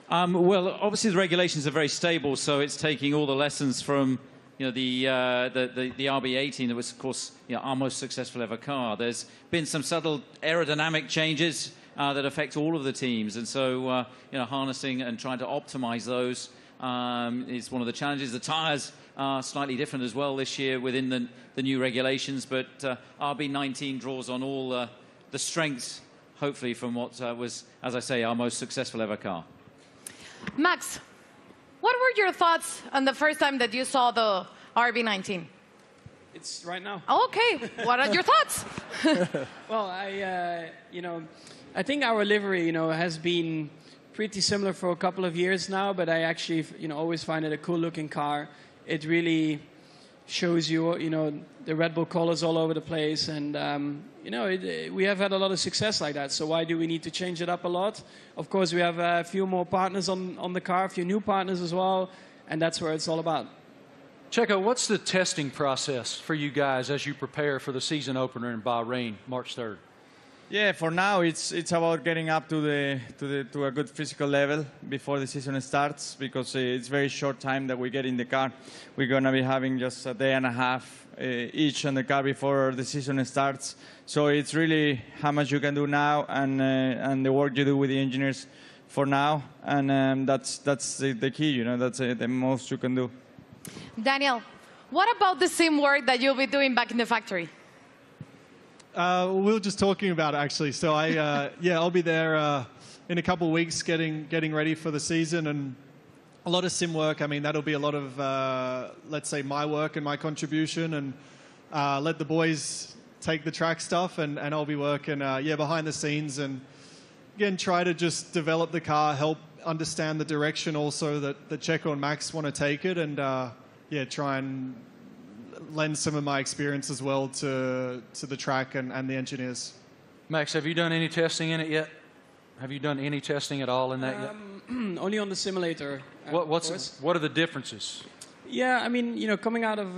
Well, obviously the regulations are very stable, so it's taking all the lessons from the RB18 that was, of course, our most successful ever car. There's been some subtle aerodynamic changes that affect all of the teams, and so harnessing and trying to optimize those is one of the challenges. The tires are slightly different as well this year within the new regulations, but RB19 draws on all the strengths, hopefully, from what was, as I say, our most successful ever car. Max, what were your thoughts on the first time that you saw the RB19? It's right now. Okay, what are your thoughts? Well, I think our livery, has been pretty similar for a couple of years now, but I actually, always find it a cool-looking car. It really shows you, the Red Bull colors all over the place, and we have had a lot of success like that. So why do we need to change it up a lot? Of course, we have a few more partners on the car, a few new partners as well, and that's where it's all about. Checo, what's the testing process for you guys as you prepare for the season opener in Bahrain, March 3rd? Yeah, for now it's about getting up to a good physical level before the season starts, because it's very short time that we get in the car. We're gonna be having just a day and a half each on the car before the season starts. So it's really how much you can do now and the work you do with the engineers for now, and that's the key. That's the most you can do. Daniel, what about the sim work that you'll be doing back in the factory? We were just talking about it, actually. So I'll be there in a couple of weeks getting ready for the season, and a lot of sim work. I mean, that'll be a lot of, let's say, my work and my contribution, and let the boys take the track stuff, and I'll be working, behind the scenes, and again, try to just develop the car, help understand the direction also that Checo and Max want to take it, and try and lend some of my experience as well to the track and the engineers. Max, have you done any testing in it yet? Have you done any testing at all in that yet? Only on the simulator. What are the differences? Yeah, I mean, coming out of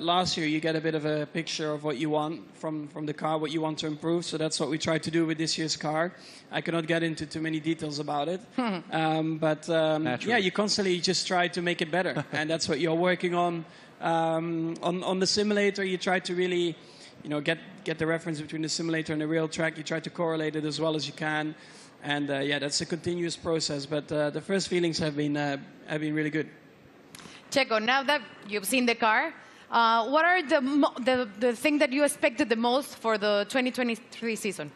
last year, you get a bit of a picture of what you want from the car, what you want to improve. So that's what we tried to do with this year's car. I cannot get into too many details about it. But you constantly just try to make it better. And that's what you're working on. On the simulator, you try to really, get the reference between the simulator and the real track. You try to correlate it as well as you can. And that's a continuous process. But the first feelings have been really good. Checo, now that you've seen the car, what are the thing that you expected the most for the 2023 season?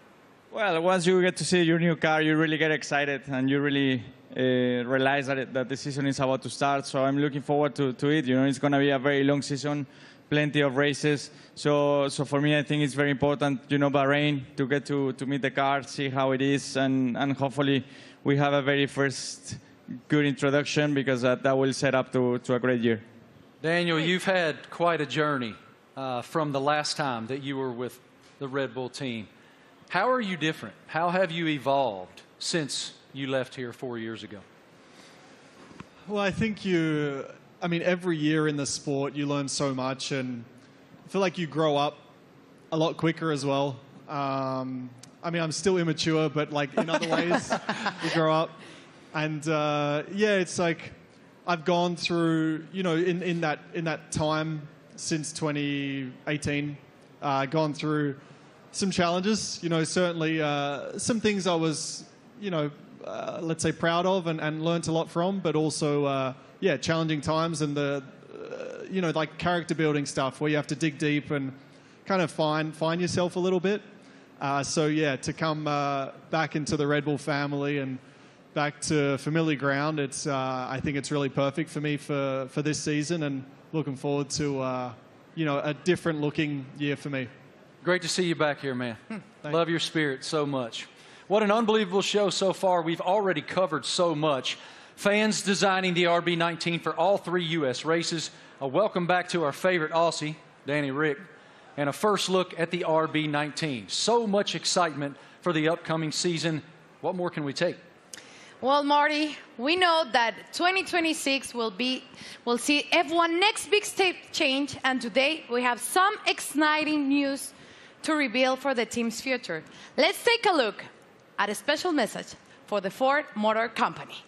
Well, once you get to see your new car, you really get excited, and you really realize that the season is about to start. So I'm looking forward to it. It's going to be a very long season, plenty of races. So for me, I think it's very important, Bahrain, to get to meet the car, see how it is, and hopefully we have a very first good introduction, because that will set up to a great year. Daniel, you've had quite a journey from the last time that you were with the Red Bull team. How are you different? How have you evolved since you left here 4 years ago? Well, I think every year in the sport you learn so much, and I feel like you grow up a lot quicker as well. I'm still immature, but in other ways you grow up. And it's like I've gone through, in that time since 2018, gone through some challenges. Certainly some things I was, let's say proud of and learnt a lot from, but also challenging times, and the character building stuff where you have to dig deep and kind of find yourself a little bit. To come back into the Red Bull family and back to familiar ground, I think it's really perfect for me for this season, and looking forward to a different looking year for me. Great to see you back here, man. Love your spirit so much. What an unbelievable show so far. We've already covered so much. Fans designing the RB19 for all 3 U.S. races. A welcome back to our favorite Aussie, Danny Rick, and a first look at the RB19. So much excitement for the upcoming season. What more can we take? Well, Marty, we know that 2026 will see F1 next big step change, and today we have some exciting news to reveal for the team's future. Let's take a look at a special message for the Ford Motor Company.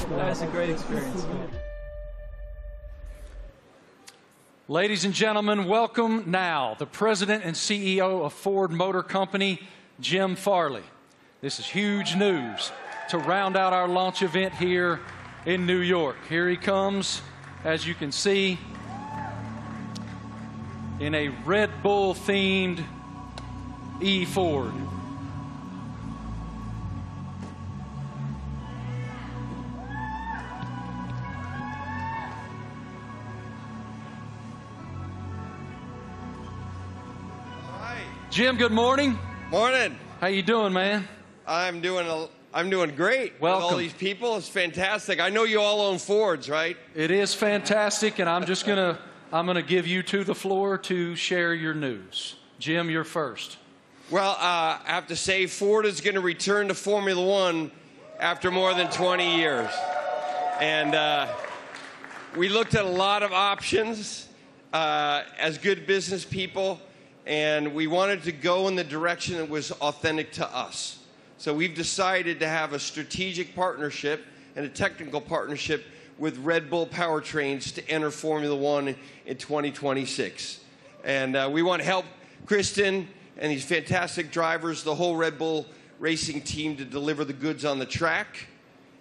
That was a great experience. Ladies and gentlemen, welcome now the President and CEO of Ford Motor Company, Jim Farley. This is huge news to round out our launch event here in New York. Here he comes, as you can see, in a Red Bull-themed E-Ford. Jim, good morning. Morning. How you doing, man? I'm doing great. Welcome. With all these people, it's fantastic. I know you all own Fords, right? It is fantastic, and I'm gonna give you the floor to share your news. Jim, you're first. Well, I have to say, Ford is going to return to Formula One after more than 20 years, and we looked at a lot of options as good business people. And we wanted to go in the direction that was authentic to us. So we've decided to have a strategic partnership and a technical partnership with Red Bull Powertrains to enter Formula One in 2026. And we want to help Kristen and these fantastic drivers, the whole Red Bull racing team, to deliver the goods on the track.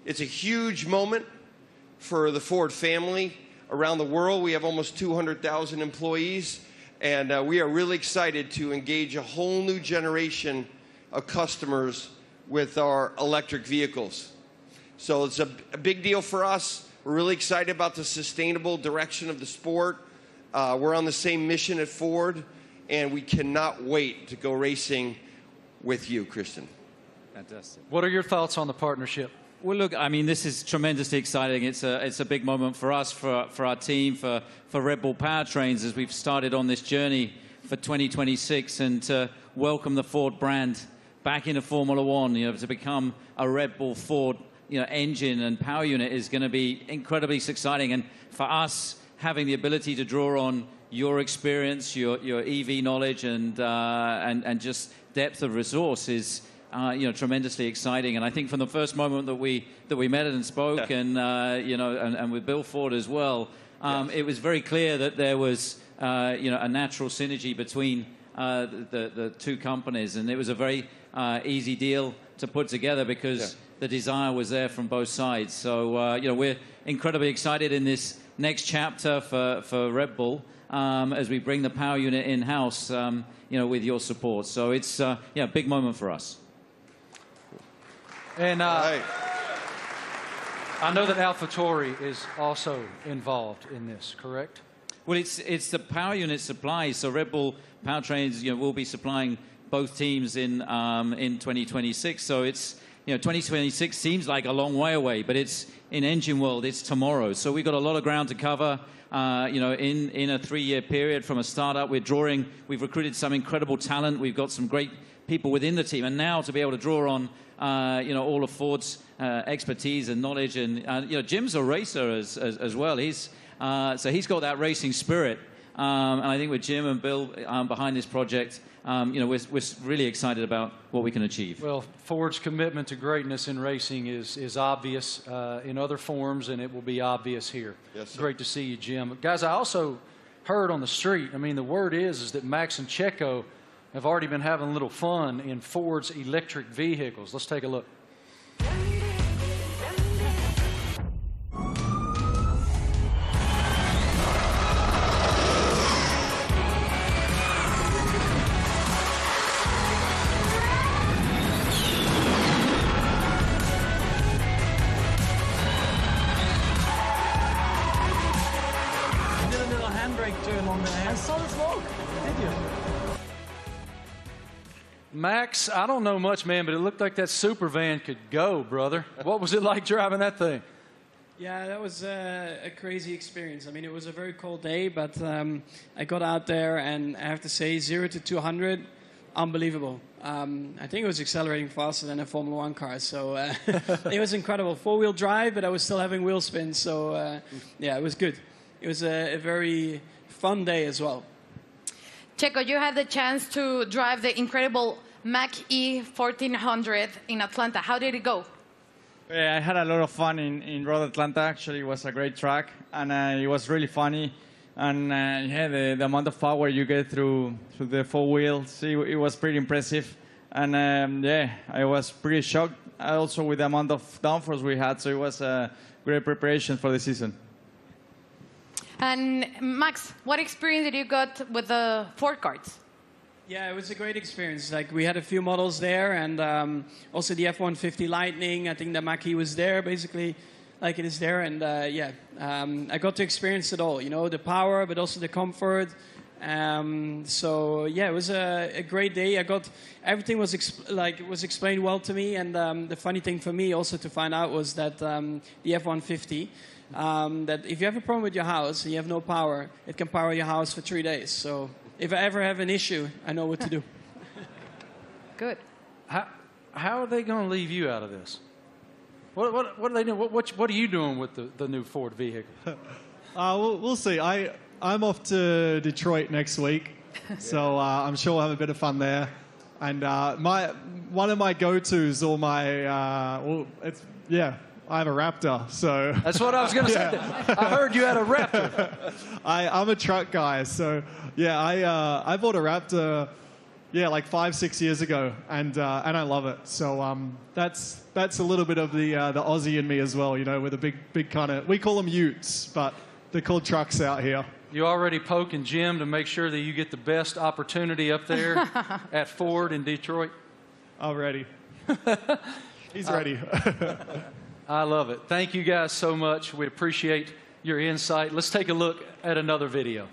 It's a huge moment for the Ford family around the world. We have almost 200,000 employees. And we are really excited to engage a whole new generation of customers with our electric vehicles. So it's a big deal for us. We're really excited about the sustainable direction of the sport. We're on the same mission at Ford, and we cannot wait to go racing with you, Kristen. Fantastic. What are your thoughts on the partnership? Well, look, I mean, this is tremendously exciting. It's a big moment for us, for our team, for Red Bull Powertrains as we've started on this journey for 2026 and to welcome the Ford brand back into Formula One. You know, to become a Red Bull Ford, engine and power unit is going to be incredibly exciting. And for us, having the ability to draw on your experience, your EV knowledge, and just depth of resource is tremendously exciting. And I think from the first moment that we met and spoke, and with Bill Ford as well, it was very clear that there was a natural synergy between the two companies, and it was a very easy deal to put together because the desire was there from both sides. So we're incredibly excited in this next chapter for Red Bull as we bring the power unit in-house, with your support. So it's a big moment for us. And I know that AlphaTauri is also involved in this, correct? Well, it's the power unit supply. So Red Bull Powertrains, will be supplying both teams in 2026. So it's 2026 seems like a long way away, but it's in engine world. It's tomorrow. So we've got a lot of ground to cover. In a 3-year period from a startup, we've recruited some incredible talent. We've got some great people within the team, and now to be able to draw on all of Ford's expertise and knowledge, and Jim's a racer as well. He's got that racing spirit, and I think with Jim and Bill behind this project, we're really excited about what we can achieve. Well, Ford's commitment to greatness in racing is obvious in other forms, and it will be obvious here. Yes, sir. Great to see you, Jim. Guys, I also heard on the street, the word is that Max and Checo have already been having a little fun in Ford's electric vehicles. Let's take a look. You did a little handbrake turn on the hand. I saw the smoke. Did you? Max, I don't know much, man, but it looked like that super van could go, brother. What was it like driving that thing? Yeah, that was a crazy experience. It was a very cold day, but I got out there, and I have to say, 0 to 200, unbelievable. I think it was accelerating faster than a Formula One car, so it was incredible. 4-wheel drive, but I was still having wheel spin, so it was good. It was a very fun day as well. Checo, you had the chance to drive the incredible Mach-E 1400 in Atlanta. How did it go? Yeah, I had a lot of fun in Road Atlanta. Actually, it was a great track, and it was really funny. And yeah, the amount of power you get through the four wheels, it was pretty impressive. And yeah, I was pretty shocked also with the amount of downforce we had. So it was a great preparation for the season. And Max, what experience did you got with the Ford karts? Yeah, it was a great experience. Like, we had a few models there, and also the F-150 Lightning. I think the Mach-E was there, basically, like it is there. And yeah, I got to experience it all. You know, the power, but also the comfort. So yeah, it was a great day. I got everything was explained well to me. And the funny thing for me also to find out was that the F-150. That if you have a problem with your house and you have no power, it can power your house for 3 days. So if I ever have an issue, I know what to do. Good. How are they going to leave you out of this? What are they doing? What are you doing with the new Ford vehicle? We'll see. I'm off to Detroit next week, so I'm sure we'll have a bit of fun there. And one of my go-tos, or my I have a Raptor, so... That's what I was going to say. I heard you had a Raptor. I'm a truck guy, so yeah, I bought a Raptor, like 5-6 years ago, and I love it. So that's a little bit of the Aussie in me as well, you know, with a big kind of... We call them utes, but they're called trucks out here. You already poking Jim to make sure that you get the best opportunity up there at Ford in Detroit? Already. He's ready. I love it. Thank you guys so much. We appreciate your insight. Let's take a look at another video.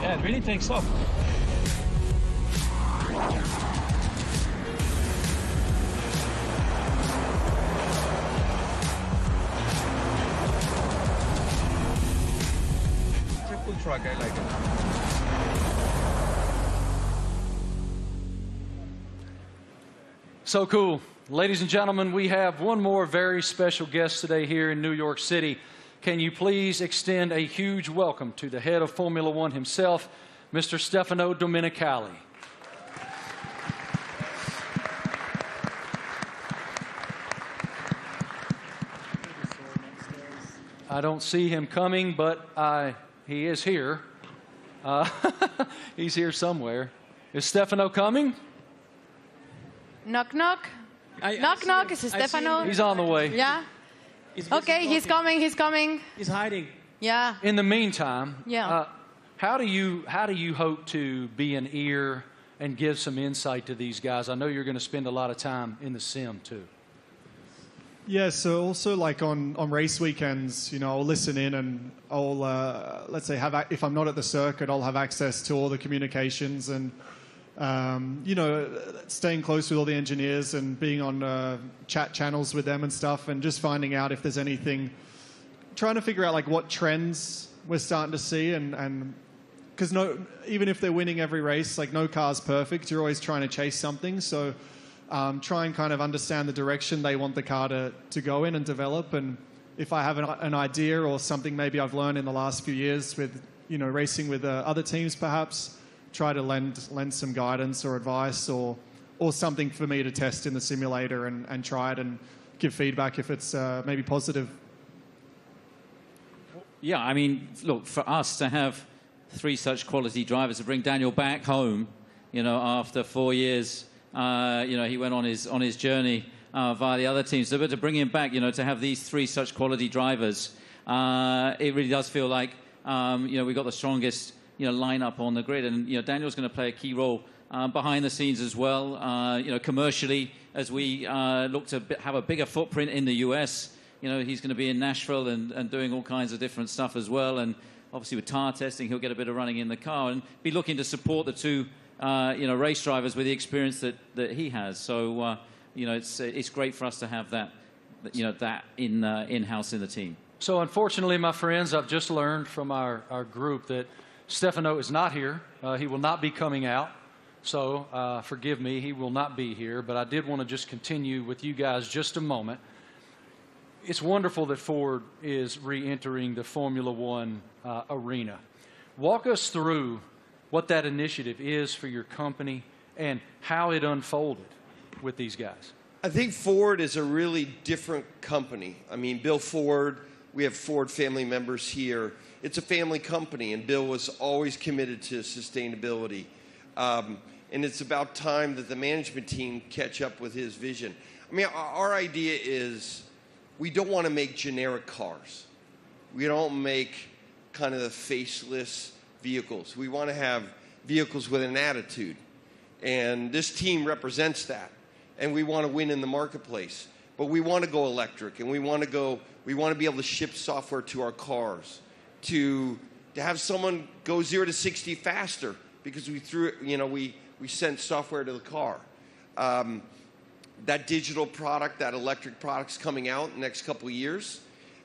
Yeah, it really takes off. Truck, I like it. So cool. Ladies and gentlemen, we have one more very special guest today here in New York City. Can you please extend a huge welcome to the head of Formula One himself, Mr. Stefano Domenicali. I don't see him coming, but he is here. He's here somewhere. Is Stefano coming? Knock, knock. Knock, knock. Is it Stefano? He's on the way. Yeah? Okay, he's coming. He's coming. He's hiding. Yeah. In the meantime, yeah. How do you hope to be an ear and give some insight to these guys? I know you're going to spend a lot of time in the sim, too. Yeah, so also like on race weekends, you know, I'll listen in and I'll, let's say, if I'm not at the circuit, I'll have access to all the communications and, you know, staying close with all the engineers and being on chat channels with them and stuff and just finding out if there's anything, trying to figure out like what trends we're starting to see and because even if they're winning every race, like no car's perfect, you're always trying to chase something, so... try and kind of understand the direction they want the car to go in and develop. And if I have an idea or something maybe I've learned in the last few years with, you know, racing with other teams perhaps, try to lend some guidance or advice or something for me to test in the simulator and try it and give feedback if it's maybe positive. Yeah, I mean, look, for us to have 3 such quality drivers, to bring Daniel back home, you know, after 4 years... you know, he went on his journey via the other teams. So, but to bring him back, you know, to have these 3 such quality drivers, it really does feel like, you know, we've got the strongest, you know, lineup on the grid. And, you know, Daniel's going to play a key role behind the scenes as well, you know, commercially, as we look to have a bigger footprint in the US. You know, he's going to be in Nashville and doing all kinds of different stuff as well. And obviously with tire testing, he'll get a bit of running in the car and be looking to support the 2 you know, race drivers with the experience that he has. So, you know, it's great for us to have that, you know, that in-house in the team. So, unfortunately, my friends, I've just learned from our group that Stefano is not here. He will not be coming out. So, forgive me, he will not be here. But I did want to just continue with you guys just a moment. it's wonderful that Ford is re-entering the Formula One arena. Walk us through what that initiative is for your company and how it unfolded with these guys. I think Ford is a really different company. I mean, Bill Ford, we have Ford family members here. It's a family company, and Bill was always committed to sustainability. And it's about time that the management team catch up with his vision. I mean, our idea is we don't want to make generic cars. We don't make kind of the faceless vehicles. We want to have vehicles with an attitude. And this team represents that. And we want to win in the marketplace. But we want to go electric, and we want to be able to ship software to our cars, to have someone go 0 to 60 faster because we sent software to the car. That digital product, that electric product's coming out in the next couple of years,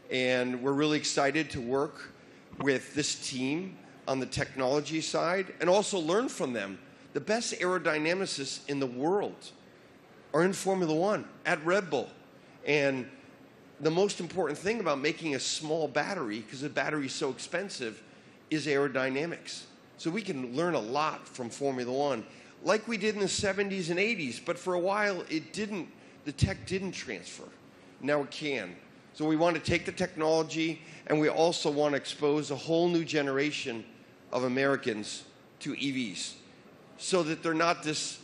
and we're really excited to work with this team on the technology side and also learn from them. The best aerodynamicists in the world are in Formula One at Red Bull. And the most important thing about making a small battery, because the battery is so expensive, is aerodynamics. So we can learn a lot from Formula One, like we did in the 70s and 80s, but for a while the tech didn't transfer. Now it can. So we want to take the technology, and we also want to expose a whole new generation of Americans to EVs, so that they're not this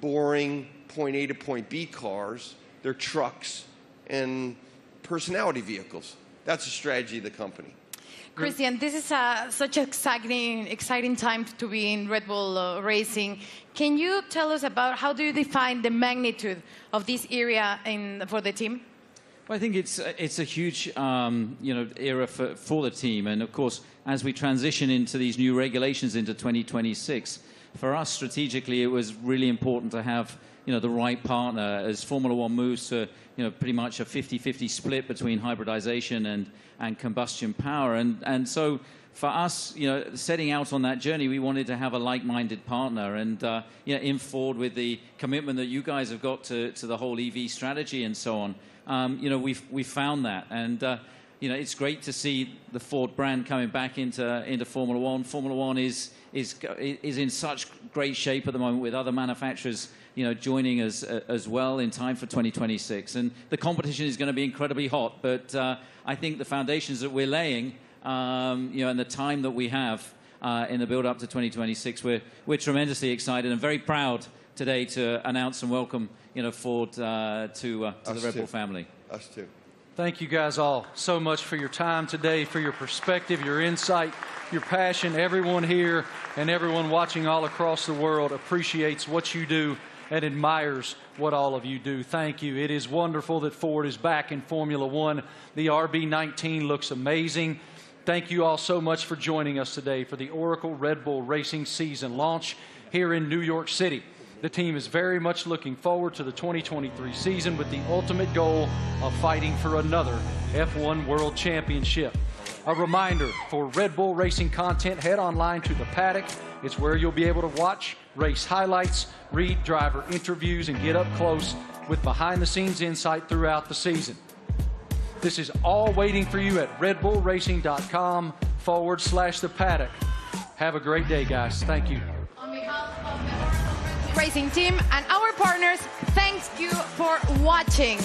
boring point A to point B cars. They're trucks and personality vehicles. That's the strategy of the company. Christian, this is such an exciting time to be in Red Bull Racing. Can you tell us about how do you define the magnitude of this area for the team? Well, I think it's a huge era for the team, and of course, as we transition into these new regulations into 2026, for us strategically, it was really important to have the right partner as Formula One moves to pretty much a 50-50 split between hybridization and combustion power, and so for us, setting out on that journey, we wanted to have a like-minded partner, and in Ford with the commitment that you guys have got to the whole EV strategy and so on. We found that, and it's great to see the Ford brand coming back into Formula One. Formula One is in such great shape at the moment, with other manufacturers joining us as well in time for 2026, and the competition is going to be incredibly hot. But I think the foundations that we're laying, and the time that we have in the build up to 2026, we're tremendously excited and very proud today to announce and welcome Ford to the Red Bull family. Us too. Thank you guys all so much for your time today, for your perspective, your insight, your passion. Everyone here and everyone watching all across the world appreciates what you do and admires what all of you do. Thank you. It is wonderful that Ford is back in Formula One. The RB19 looks amazing. Thank you all so much for joining us today for the Oracle Red Bull Racing season launch here in New York City. The team is very much looking forward to the 2023 season with the ultimate goal of fighting for another F1 World Championship. A reminder, for Red Bull Racing content, head online to The Paddock. It's where you'll be able to watch race highlights, read driver interviews, and get up close with behind-the-scenes insight throughout the season. This is all waiting for you at redbullracing.com/The Paddock. Have a great day, guys. Thank you. On behalf of the Racing team and our partners, thank you for watching.